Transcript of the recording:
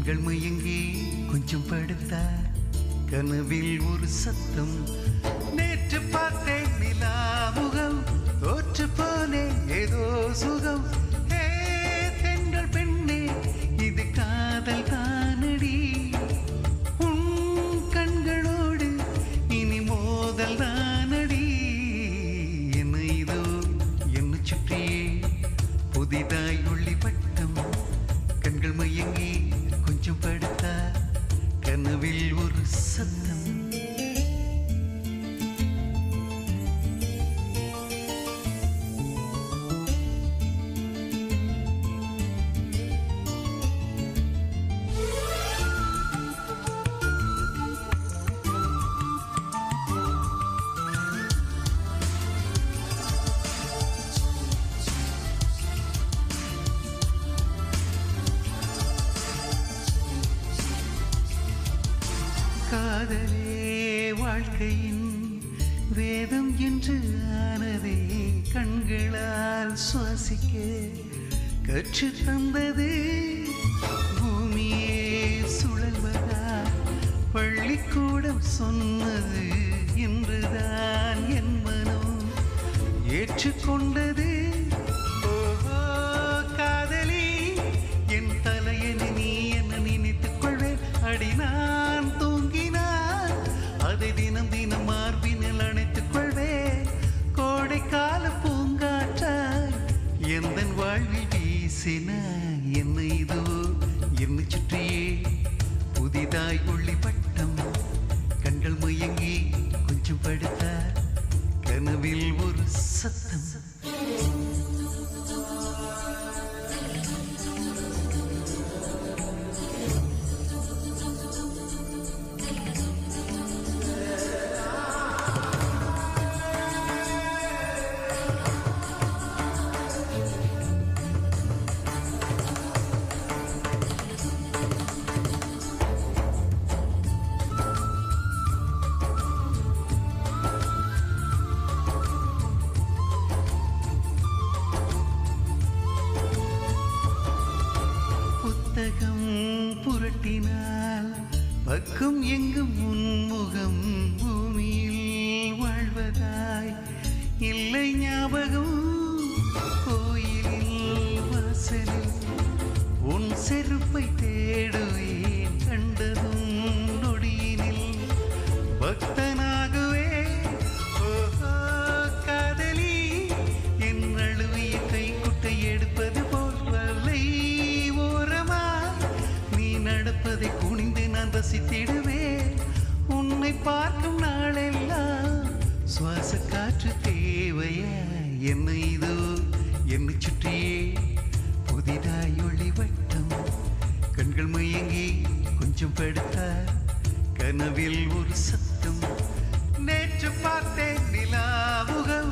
கண்கள் மயங்கி கொஞ்சம் படுத்த கனவில் ஒரு சத்தம். நேற்று பார்த்தேன் நிலா முகம், தோற்று போனேன் ஏதோ சுகம். தென்றல் பெண்ணே இது காதல் தானடி, உன் கண்களோடு இனி மோதல் தானடி. என்ன இதோ என்ன சுற்றியே புதிதாய் ஒளி பட்டம். கண்கள் மயங்கி கொஞ்சம் படுத்த கனவில் ஒரு சத்தம். காதலே வாழ்க்கையின் வேதம் என்று ஆனதே, கண்களால் சுவாசிக்க கற்று தந்தது. பூமியே சுழல்வதா பள்ளிக்கூடம் சொன்னது, என்றுதான் என் மனம் ஏற்றுக்கொண்டது. ஓஹோ காதலி என் தலையணி, நீ என்ன நினைத்துக் கொள்வேன் அடி. நான் தூங்கினான் அதை தினம் தினம் மார்பினில் அணைத்துக் கொள்வேன். கோடைக்கால பூங்காற்றாய் எந்த வாழ்வில் வீசினாய். என்ன இதோ என்னை சுற்றியே புதிதாய் ஒளி பட்டம். கண்கள் மயங்கி கொஞ்சம் படுத்த கனவில் ஒரு சத்தம். புத்தகம் புரட்டினால் பக்கம் எங்கும் உன்முகம். பூமியில் வாழ்வதாய் இல்லை ஞாபகம். கோயிலில் வாசலில் உன் செருப்பை தேடுவேன். கண்டதும் நொடியினில் பக்தனாகுவே. ஓஹோ காதலி என் அழுவிய கைக்குட்டை எடுப்பது போல் வலை ஓரமா நீ நடப்பதை குனிந்து நான் ரசித்திடுவேன். உன்னை பார்க்கும் நாளெல்லாம் சுவாச காற்று தேவையா. என்ன இதோ என்னை சுற்றியே புதிதாய் ஒளி வட்டம். கண்கள் மயங்கி கொஞ்சம் படுத்த கனவில் ஒரு சத்தம். நேற்று பார்த்தேன் நிலா முகம்,